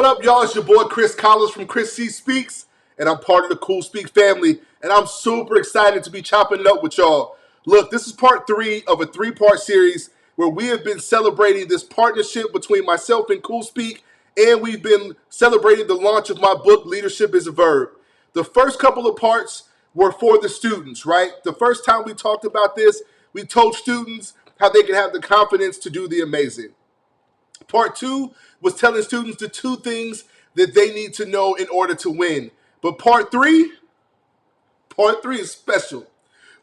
up, y'all? It's your boy Chris Collins from Chris C Speaks, and I'm part of the Cool Speak family, and I'm super excited to be chopping it up with y'all. Look, this is part 3 of a 3-part series where we have been celebrating this partnership between myself and Cool Speak, and we've been celebrating the launch of my book, Leadership is a Verb. The first couple of parts were for the students, right? The first time we talked about this, we told students how they can have the confidence to do the amazing. Part 2 was telling students the 2 things that they need to know in order to win. But part 3 is special.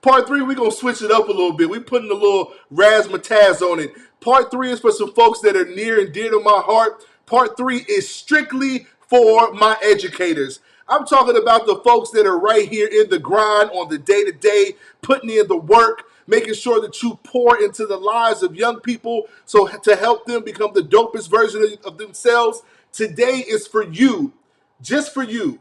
Part 3, we're going to switch it up a little bit. We're putting a little razzmatazz on it. Part 3 is for some folks that are near and dear to my heart. Part 3 is strictly for my educators. I'm talking about the folks that are right here in the grind on the day-to-day, putting in the work, making sure that you pour into the lives of young people so to help them become the dopest version of themselves. Today is for you, just for you.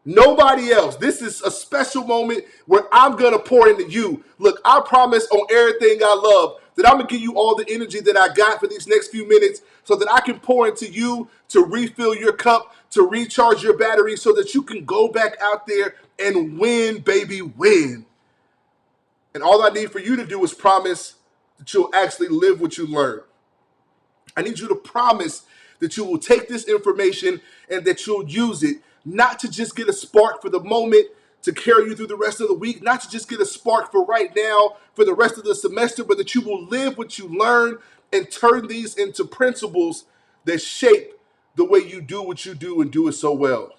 Nobody else. This is a special moment where I'm going to pour into you. Look, I promise on everything I love that I'm going to give you all the energy that I got for these next few minutes so that I can pour into you to refill your cup, to recharge your battery so that you can go back out there and win, baby, win. And all I need for you to do is promise that you'll actually live what you learn. I need you to promise that you will take this information and that you'll use it, not to just get a spark for the moment to carry you through the rest of the week, not to just get a spark for right now, for the rest of the semester, but that you will live what you learn and turn these into principles that shape the way you do what you do and do it so well.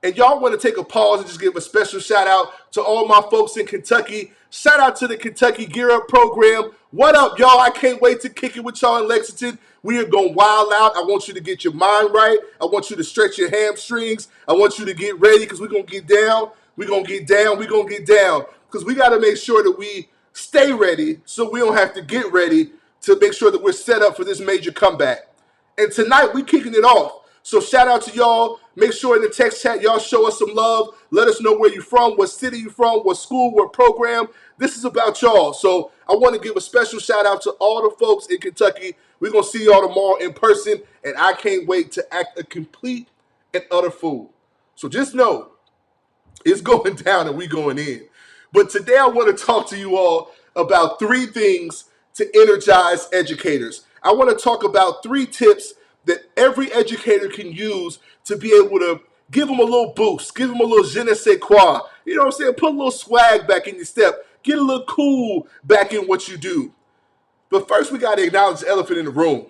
And y'all want to take a pause and just give a special shout out to all my folks in Kentucky. Shout out to the Kentucky Gear Up program. What up, y'all? I can't wait to kick it with y'all in Lexington. We are going wild out. I want you to get your mind right. I want you to stretch your hamstrings. I want you to get ready because we're going to get down. We're going to get down. We're going to get down because we got to make sure that we stay ready so we don't have to get ready to make sure that we're set up for this major comeback. And tonight, we kicking it off. So shout out to y'all. Make sure in the text chat, y'all show us some love. Let us know where you're from, what city you're from, what school, what program. This is about y'all. So I want to give a special shout out to all the folks in Kentucky. We're going to see y'all tomorrow in person, and I can't wait to act a complete and utter fool. So just know it's going down and we going in. But today I want to talk to you all about 3 things to energize educators. I want to talk about 3 tips that every educator can use to be able to give them a little boost, give them a little je ne sais quoi. You know what I'm saying? Put a little swag back in your step. Get a little cool back in what you do. But first, we got to acknowledge the elephant in the room.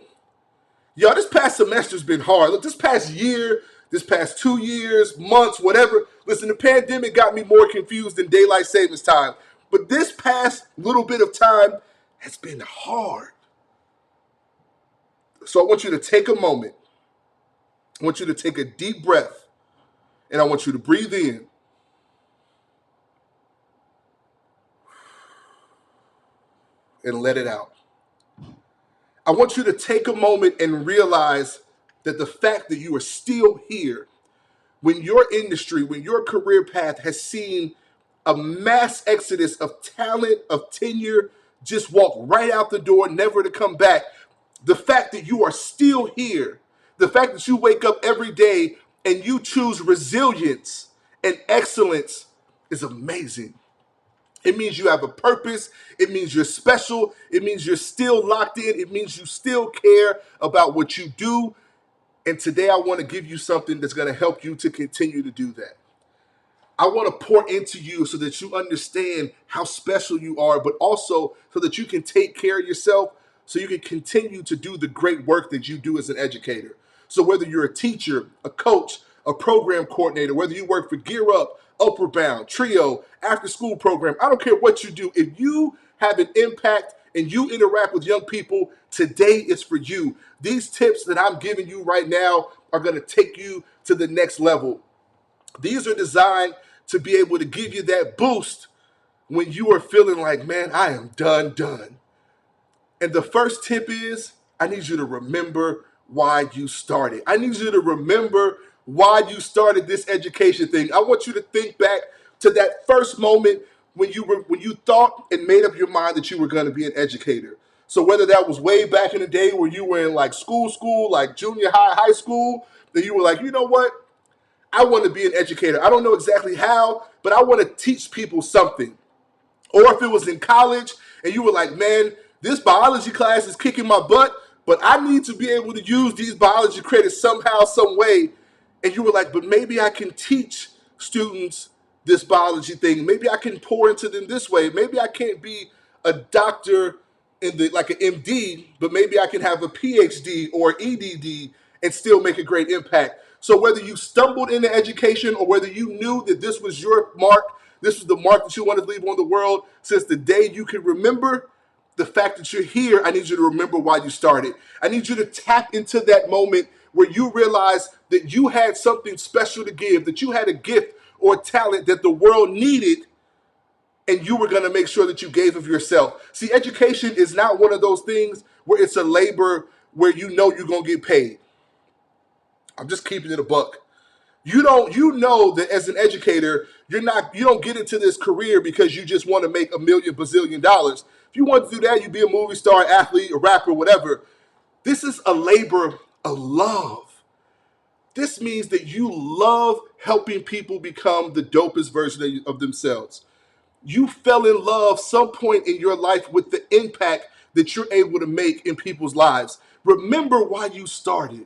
Y'all, this past semester's been hard. Look, this past year, this past 2 years, months, whatever. Listen, the pandemic got me more confused than daylight savings time. But this past little bit of time has been hard. So I want you to take a moment. I want you to take a deep breath. And I want you to breathe in. And let it out. I want you to take a moment and realize that the fact that you are still here, when your industry, when your career path has seen a mass exodus of talent, of tenure, just walk right out the door, never to come back. The fact that you are still here, the fact that you wake up every day and you choose resilience and excellence is amazing. It means you have a purpose. It means you're special. It means you're still locked in. It means you still care about what you do. And today I want to give you something that's going to help you to continue to do that. I want to pour into you so that you understand how special you are, but also so that you can take care of yourself, so you can continue to do the great work that you do as an educator. So whether you're a teacher, a coach, a program coordinator, whether you work for Gear Up, Upward Bound, Trio, after school program, I don't care what you do. If you have an impact and you interact with young people, today is for you. These tips that I'm giving you right now are going to take you to the next level. These are designed to be able to give you that boost when you are feeling like, man, I am done. And the first tip is, I need you to remember why you started. I need you to remember why you started this education thing. I want you to think back to that first moment when you thought and made up your mind that you were going to be an educator. So whether that was way back in the day where you were in like school, like junior high, high school, that you were like, you know what? I want to be an educator. I don't know exactly how, but I want to teach people something. Or if it was in college and you were like, man, this biology class is kicking my butt, but I need to be able to use these biology credits somehow, some way. And you were like, but maybe I can teach students this biology thing. Maybe I can pour into them this way. Maybe I can't be a doctor in the like an MD, but maybe I can have a PhD or EDD and still make a great impact. So whether you stumbled into education or whether you knew that this was your mark, this was the mark that you wanted to leave on the world, since the day you can remember the fact that you're here, I need you to remember why you started. I need you to tap into that moment where you realize that you had something special to give, that you had a gift or talent that the world needed, and you were going to make sure that you gave of yourself. See, education is not one of those things where it's a labor where you know you're going to get paid. I'm just keeping it a buck. You know that as an educator, you don't get into this career because you just want to make a million bazillion dollars. If you want to do that, you'd be a movie star, athlete, a rapper, whatever. This is a labor of love. This means that you love helping people become the dopest version of themselves. You fell in love some point in your life with the impact that you're able to make in people's lives. Remember why you started.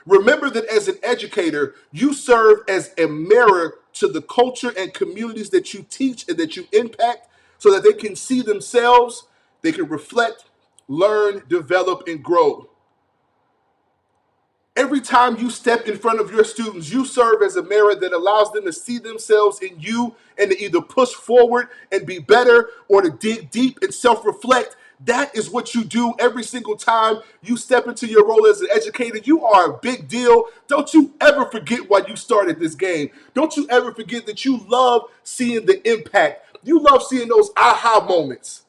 Remember that as an educator, you serve as a mirror to the culture and communities that you teach and that you impact so that they can see themselves, they can reflect, learn, develop, and grow. Every time you step in front of your students, you serve as a mirror that allows them to see themselves in you and to either push forward and be better or to dig deep and self-reflect. That is what you do every single time you step into your role as an educator. You are a big deal. Don't you ever forget why you started this game. Don't you ever forget that you love seeing the impact. You love seeing those aha moments.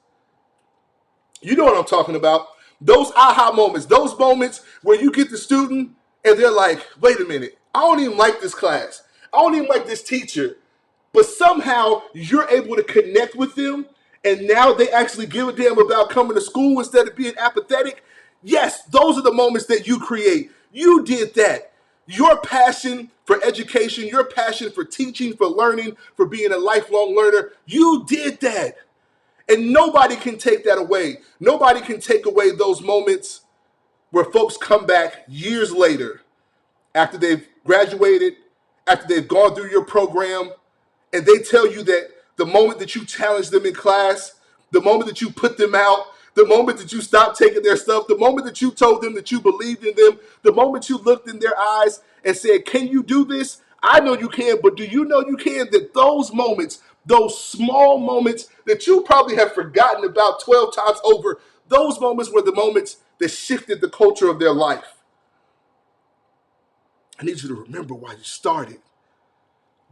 You know what I'm talking about. Those aha moments, those moments where you get the student and they're like, wait a minute, I don't even like this class. I don't even like this teacher. But somehow you're able to connect with them and now they actually give a damn about coming to school instead of being apathetic. Yes, those are the moments that you create. You did that. Your passion for education, your passion for teaching, for learning, for being a lifelong learner, you did that. And nobody can take that away. Nobody can take away those moments where folks come back years later after they've graduated, after they've gone through your program, and they tell you that the moment that you challenged them in class, the moment that you put them out, the moment that you stopped taking their stuff, the moment that you told them that you believed in them, the moment you looked in their eyes and said, can you do this? I know you can, but do you know you can? That those moments, those small moments that you probably have forgotten about 12 times over, those moments were the moments that shifted the culture of their life. I need you to remember why you started.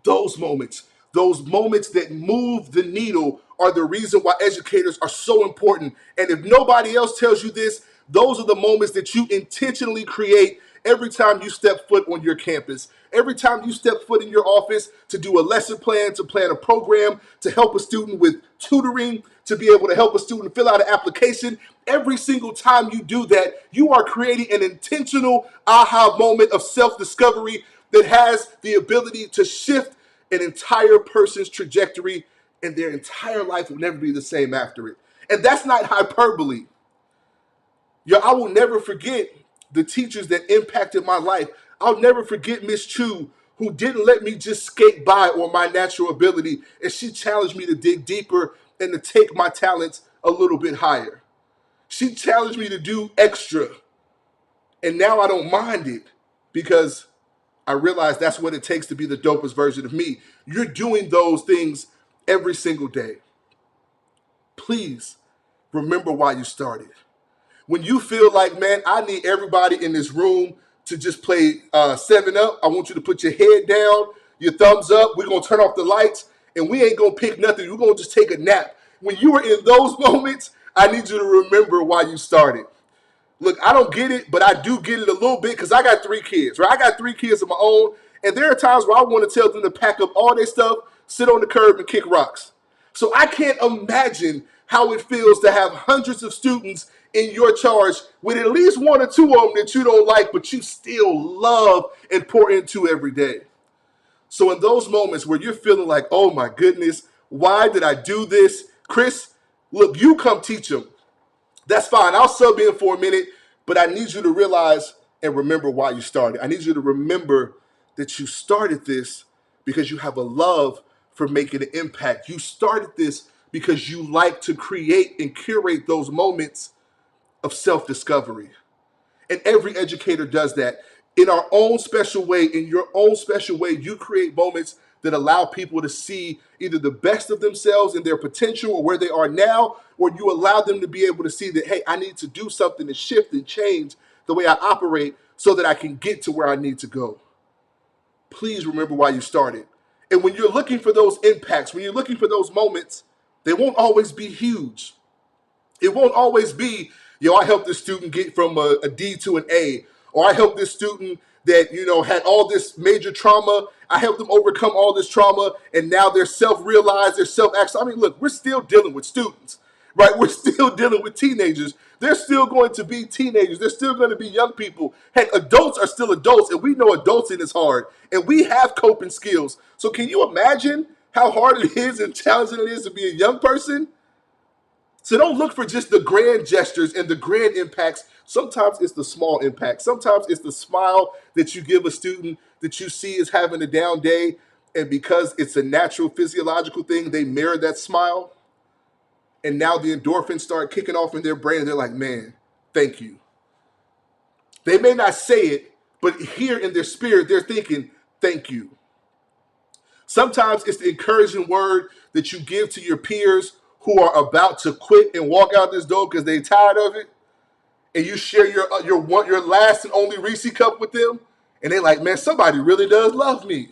Those moments that move the needle are the reason why educators are so important. And if nobody else tells you this, those are the moments that you intentionally create every time you step foot on your campus. Every time you step foot in your office to do a lesson plan, to plan a program, to help a student with tutoring, to be able to help a student fill out an application. Every single time you do that, you are creating an intentional aha moment of self-discovery that has the ability to shift an entire person's trajectory, and their entire life will never be the same after it. And that's not hyperbole. I will never forget the teachers that impacted my life. I'll never forget Miss Chu, who didn't let me just skate by on my natural ability, and she challenged me to dig deeper and to take my talents a little bit higher. She challenged me to do extra, and now I don't mind it because I realize that's what it takes to be the dopest version of me. You're doing those things every single day. Please remember why you started. When you feel like, man, I need everybody in this room to just play 7 Up, I want you to put your head down, your thumbs up. We're going to turn off the lights, and we ain't going to pick nothing. We're going to just take a nap. When you are in those moments, I need you to remember why you started. Look, I don't get it, but I do get it a little bit because I got 3 kids, right? I got 3 kids of my own, and there are times where I want to tell them to pack up all their stuff, sit on the curb, and kick rocks. So I can't imagine how it feels to have hundreds of students in your charge with at least one or two of them that you don't like, but you still love and pour into every day. So in those moments where you're feeling like, oh my goodness, why did I do this? Chris, look, you come teach them. That's fine. I'll sub in for a minute, but I need you to realize and remember why you started. I need you to remember that you started this because you have a love for making an impact. You started this because you like to create and curate those moments of self-discovery. And every educator does that. In our own special way, in your own special way, you create moments that allow people to see either the best of themselves and their potential or where they are now, or you allow them to be able to see that, hey, I need to do something to shift and change the way I operate so that I can get to where I need to go. Please remember why you started. And when you're looking for those impacts, when you're looking for those moments, they won't always be huge. It won't always be, I helped this student get from a D to an A, or I helped this student that, had all this major trauma. I helped them overcome all this trauma, and now they're self-realized, they're self-actualized. I mean, look, we're still dealing with students, right? We're still dealing with teenagers. They're still going to be teenagers. They're still going to be young people. Heck, adults are still adults, and we know adulting is hard, and we have coping skills. So can you imagine how hard it is and challenging it is to be a young person? So don't look for just the grand gestures and the grand impacts. Sometimes it's the small impact. Sometimes it's the smile that you give a student that you see is having a down day. And because it's a natural physiological thing, they mirror that smile. And now the endorphins start kicking off in their brain. And they're like, man, thank you. They may not say it, but here in their spirit, they're thinking, thank you. Sometimes it's the encouraging word that you give to your peers who are about to quit and walk out this door because they're tired of it, and you share your last and only Reese cup with them, and they're like, man, somebody really does love me.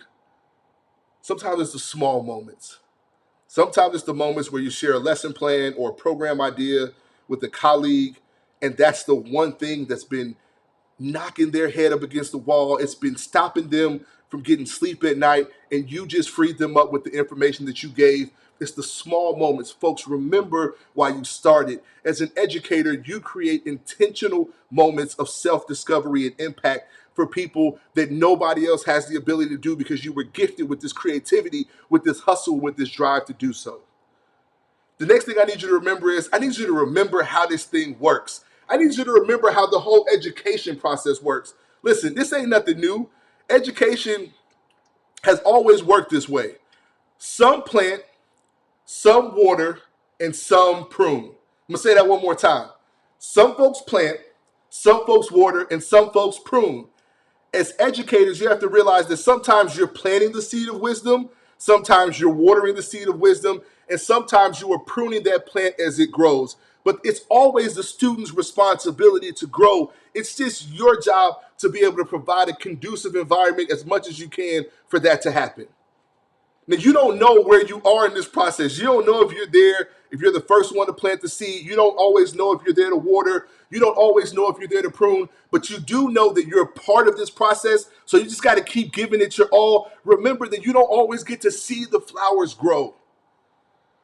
Sometimes it's the small moments. Sometimes it's the moments where you share a lesson plan or a program idea with a colleague, and that's the one thing that's been knocking their head up against the wall. It's been stopping them from getting sleep at night, and you just freed them up with the information that you gave. It's the small moments. Folks, remember why you started. As an educator, you create intentional moments of self-discovery and impact for people that nobody else has the ability to do because you were gifted with this creativity, with this hustle, with this drive to do so. The next thing I need you to remember is I need you to remember how this thing works. I need you to remember how the whole education process works. Listen, this ain't nothing new. Education has always worked this way. Some plant, some water, and some prune. I'm going to say that one more time. Some folks plant, some folks water, and some folks prune. As educators, you have to realize that sometimes you're planting the seed of wisdom, sometimes you're watering the seed of wisdom, and sometimes you are pruning that plant as it grows. But it's always the student's responsibility to grow. It's just your job to be able to provide a conducive environment as much as you can for that to happen. Now, you don't know where you are in this process. You don't know if you're there, if you're the first one to plant the seed. You don't always know if you're there to water. You don't always know if you're there to prune. But you do know that you're a part of this process. So you just got to keep giving it your all. Remember that you don't always get to see the flowers grow.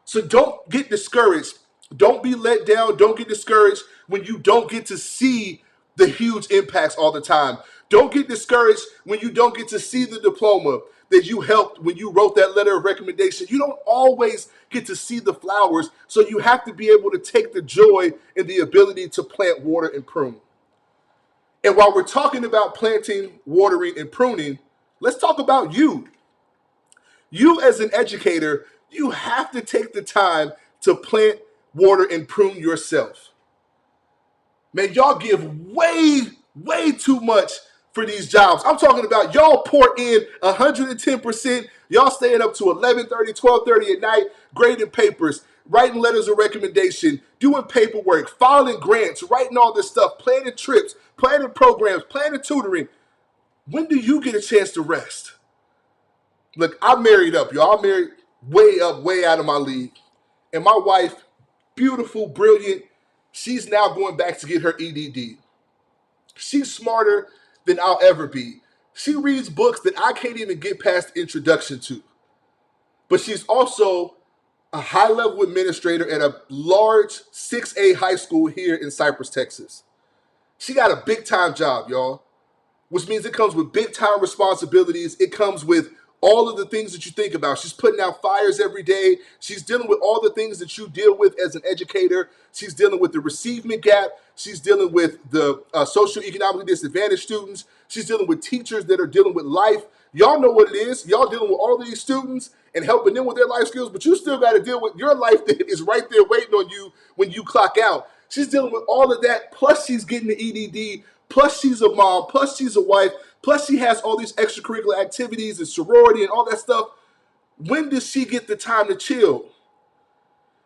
So don't get discouraged. Don't be let down. Don't get discouraged when you don't get to see the huge impacts all the time. Don't get discouraged when you don't get to see the diploma that you helped when you wrote that letter of recommendation. You don't always get to see the flowers, so you have to be able to take the joy and the ability to plant, water, and prune. And while we're talking about planting, watering, and pruning, let's talk about you. You as an educator, you have to take the time to plant, water, and prune yourself. Man, y'all give way too much for these jobs. I'm talking about y'all pour in 110%. Y'all staying up to 11:30, 12:30 at night, grading papers, writing letters of recommendation, doing paperwork, filing grants, writing all this stuff, planning trips, planning programs, planning tutoring. When do you get a chance to rest? Look, I'm married up, y'all. I'm married way up, way out of my league. And my wife, beautiful, brilliant, she's now going back to get her EDD. She's smarter than I'll ever be. She reads books that I can't even get past the introduction to. But she's also a high-level administrator at a large 6A high school here in Cypress, Texas. She got a big-time job, y'all, which means it comes with big-time responsibilities. It comes with all of the things that you think about. She's putting out fires every day. She's dealing with all the things that you deal with as an educator. She's dealing with the receivement gap. She's dealing with the socioeconomically disadvantaged students. She's dealing with teachers that are dealing with life. Y'all know what it is. Y'all dealing with all of these students and helping them with their life skills, but you still got to deal with your life that is right there waiting on you when you clock out. She's dealing with all of that, plus she's getting the EDD, plus she's a mom, plus she's a wife, plus she has all these extracurricular activities and sorority and all that stuff. When does she get the time to chill?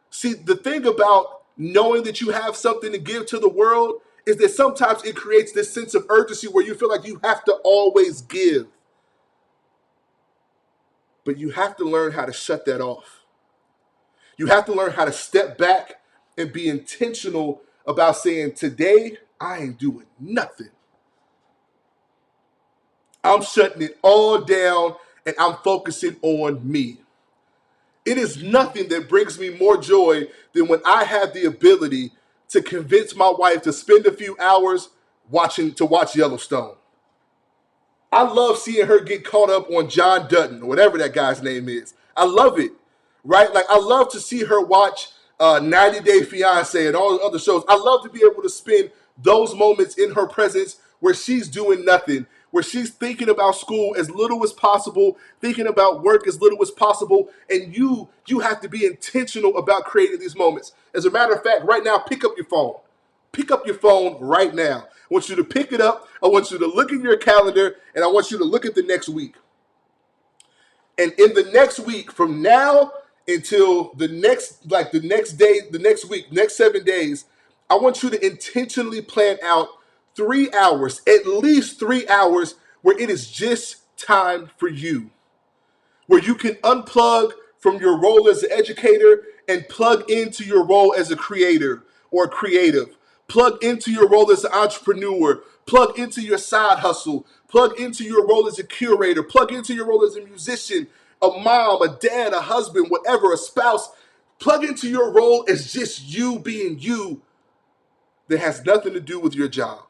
See, the thing about knowing that you have something to give to the world is that sometimes it creates this sense of urgency where you feel like you have to always give. But you have to learn how to shut that off. You have to learn how to step back and be intentional about saying, today, I ain't doing nothing. I'm shutting it all down and I'm focusing on me. It is nothing that brings me more joy than when I have the ability to convince my wife to spend a few hours watch Yellowstone. I love seeing her get caught up on John Dutton, or whatever that guy's name is. I love it, right? Like, I love to see her watch 90 Day Fiance and all the other shows. I love to be able to spend those moments in her presence where she's doing nothing, where she's thinking about school as little as possible, thinking about work as little as possible, and you have to be intentional about creating these moments. As a matter of fact, right now, pick up your phone. Pick up your phone right now. I want you to pick it up. I want you to look in your calendar, and I want you to look at the next week. And in the next week, from now until the next day, the next week, next 7 days, I want you to intentionally plan out 3 hours, at least 3 hours, where it is just time for you, where you can unplug from your role as an educator and plug into your role as a creator or creative. Plug into your role as an entrepreneur. Plug into your side hustle. Plug into your role as a curator. Plug into your role as a musician, a mom, a dad, a husband, whatever, a spouse. Plug into your role as just you being you that has nothing to do with your job.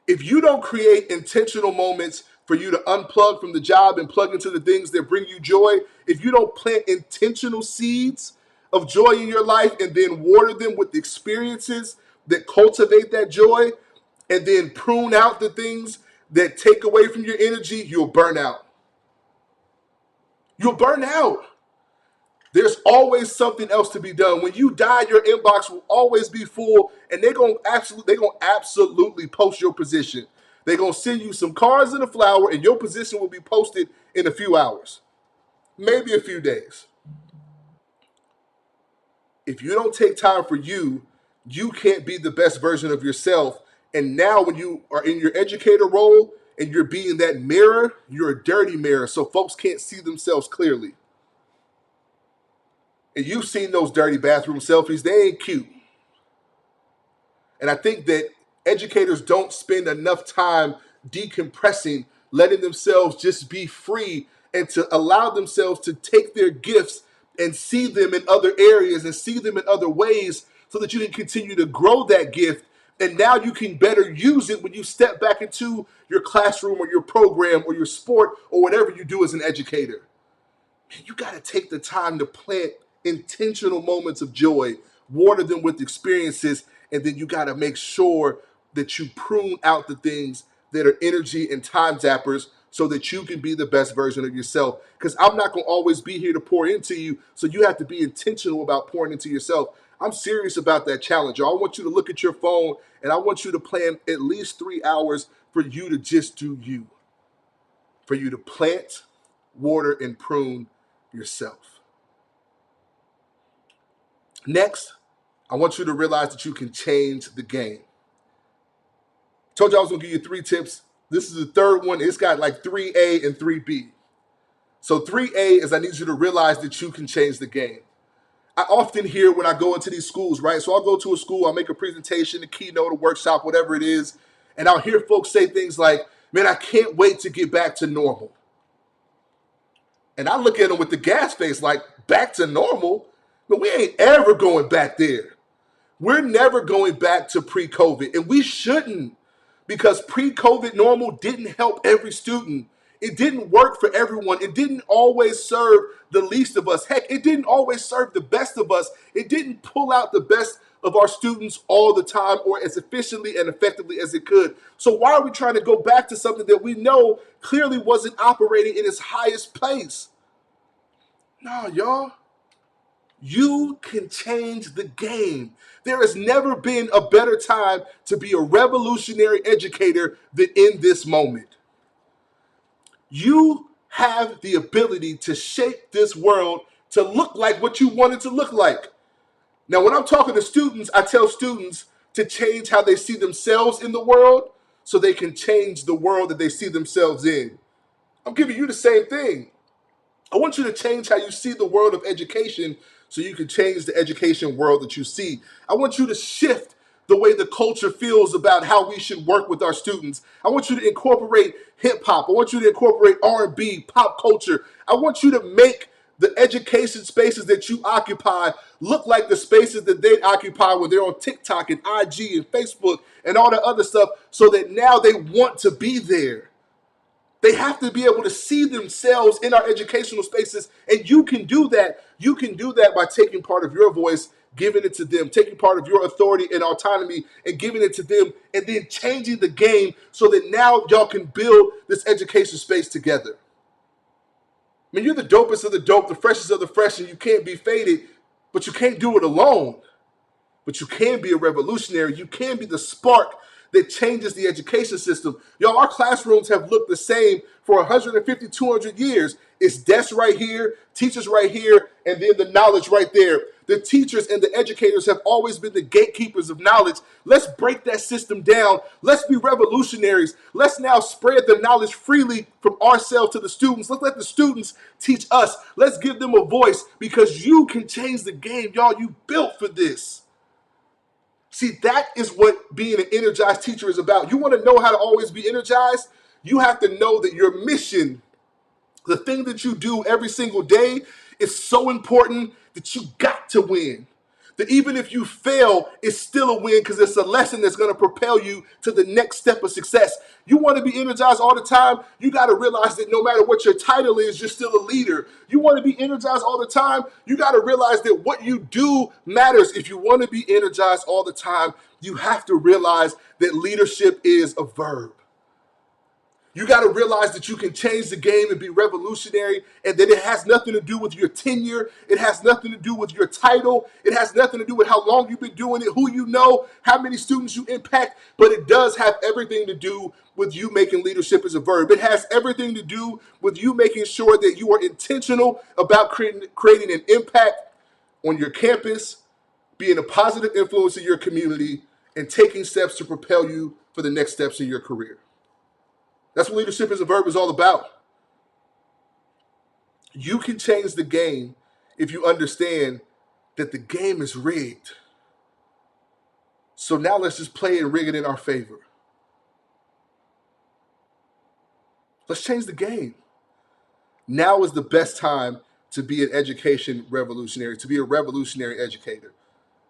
If you don't create intentional moments for you to unplug from the job and plug into the things that bring you joy, if you don't plant intentional seeds of joy in your life and then water them with experiences that cultivate that joy, and then prune out the things that take away from your energy, you'll burn out. You'll burn out. There's always something else to be done. When you die, your inbox will always be full, and they're gonna absolutely post your position. They're gonna send you some cards and a flower, and your position will be posted in a few hours, maybe a few days. If you don't take time for you, you can't be the best version of yourself. And now when you are in your educator role and you're being that mirror, you're a dirty mirror, so folks can't see themselves clearly. And you've seen those dirty bathroom selfies. They ain't cute. And I think that educators don't spend enough time decompressing, letting themselves just be free and to allow themselves to take their gifts and see them in other areas and see them in other ways so that you can continue to grow that gift. And now you can better use it when you step back into your classroom or your program or your sport or whatever you do as an educator. Man, you got to take the time to plant intentional moments of joy, water them with experiences, and then you got to make sure that you prune out the things that are energy and time zappers so that you can be the best version of yourself. Because I'm not going to always be here to pour into you, so you have to be intentional about pouring into yourself. I'm serious about that challenge. I want you to look at your phone, and I want you to plan at least 3 hours for you to just do you, for you to plant, water, and prune yourself. Next, I want you to realize that you can change the game. Told you I was going to give you 3 tips. This is the third one. It's got like 3A and 3B. So 3A is I need you to realize that you can change the game. I often hear when I go into these schools, right? So I'll go to a school, I'll make a presentation, a keynote, a workshop, whatever it is, and I'll hear folks say things like, man, I can't wait to get back to normal. And I look at them with the gas face like, back to normal? But we ain't ever going back there. We're never going back to pre-COVID, and we shouldn't, because pre-COVID normal didn't help every student. It didn't work for everyone. It didn't always serve the least of us. Heck, it didn't always serve the best of us. It didn't pull out the best of our students all the time or as efficiently and effectively as it could. So why are we trying to go back to something that we know clearly wasn't operating in its highest place? No, y'all. You can change the game. There has never been a better time to be a revolutionary educator than in this moment. You have the ability to shape this world to look like what you want it to look like. Now, when I'm talking to students, I tell students to change how they see themselves in the world so they can change the world that they see themselves in. I'm giving you the same thing. I want you to change how you see the world of education so you can change the education world that you see. I want you to shift the way the culture feels about how we should work with our students. I want you to incorporate hip hop. I want you to incorporate R&B, pop culture. I want you to make the education spaces that you occupy look like the spaces that they occupy when they're on TikTok and IG and Facebook and all that other stuff, so that now they want to be there. They have to be able to see themselves in our educational spaces, and you can do that. You can do that by taking part of your voice, giving it to them, taking part of your authority and autonomy and giving it to them, and then changing the game so that now y'all can build this education space together. I mean, you're the dopest of the dope, the freshest of the fresh, and you can't be faded, but you can't do it alone. But you can be a revolutionary. You can be the spark that changes the education system. Y'all, our classrooms have looked the same for 150, 200 years. It's desks right here, teachers right here, and then the knowledge right there. The teachers and the educators have always been the gatekeepers of knowledge. Let's break that system down. Let's be revolutionaries. Let's now spread the knowledge freely from ourselves to the students. Let's let the students teach us. Let's give them a voice, because you can change the game. Y'all, you built for this. See, that is what being an energized teacher is about. You want to know how to always be energized? You have to know that your mission, the thing that you do every single day, is so important that you got to win. That even if you fail, it's still a win, because it's a lesson that's going to propel you to the next step of success. You want to be energized all the time? You got to realize that no matter what your title is, you're still a leader. You want to be energized all the time? You got to realize that what you do matters. If you want to be energized all the time, you have to realize that leadership is a verb. You got to realize that you can change the game and be revolutionary, and that it has nothing to do with your tenure. It has nothing to do with your title. It has nothing to do with how long you've been doing it, who you know, how many students you impact, but it does have everything to do with you making leadership as a verb. It has everything to do with you making sure that you are intentional about creating an impact on your campus, being a positive influence in your community, and taking steps to propel you for the next steps in your career. That's what leadership as a verb is all about. You can change the game if you understand that the game is rigged. So now let's just play and rig it in our favor. Let's change the game. Now is the best time to be an education revolutionary, to be a revolutionary educator.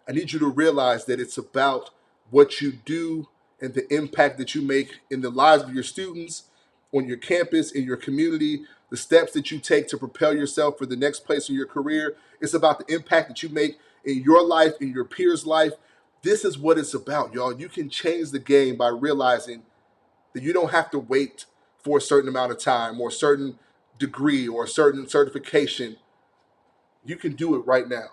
I need you to realize that it's about what you do and the impact that you make in the lives of your students, on your campus, in your community, the steps that you take to propel yourself for the next place in your career. It's about the impact that you make in your life, in your peers' life. This is what it's about, y'all. You can change the game by realizing that you don't have to wait for a certain amount of time or a certain degree or a certain certification. You can do it right now.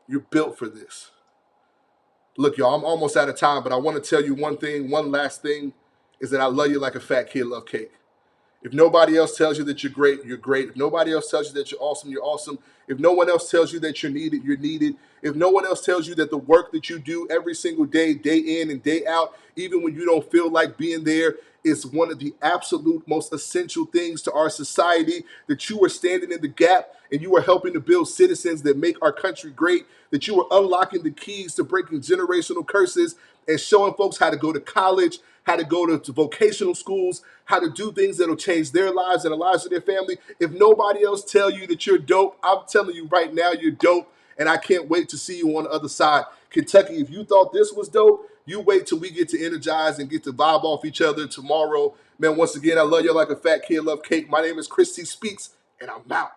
You're built for this. Look, y'all, I'm almost out of time, but I want to tell you one thing, one last thing, is that I love you like a fat kid love cake. If nobody else tells you that you're great, you're great. If nobody else tells you that you're awesome, you're awesome. If no one else tells you that you're needed, you're needed. If no one else tells you that the work that you do every single day, day in and day out, even when you don't feel like being there, is one of the absolute most essential things to our society, that you are standing in the gap and you are helping to build citizens that make our country great, that you are unlocking the keys to breaking generational curses and showing folks how to go to college, how to go to vocational schools, how to do things that'll change their lives and the lives of their family. If nobody else tell you that you're dope, I'm telling you right now you're dope, and I can't wait to see you on the other side. Kentucky, if you thought this was dope, you wait till we get to Energize and get to vibe off each other tomorrow. Man, once again, I love you like a fat kid love cake. My name is Chris C. Speaks, and I'm out.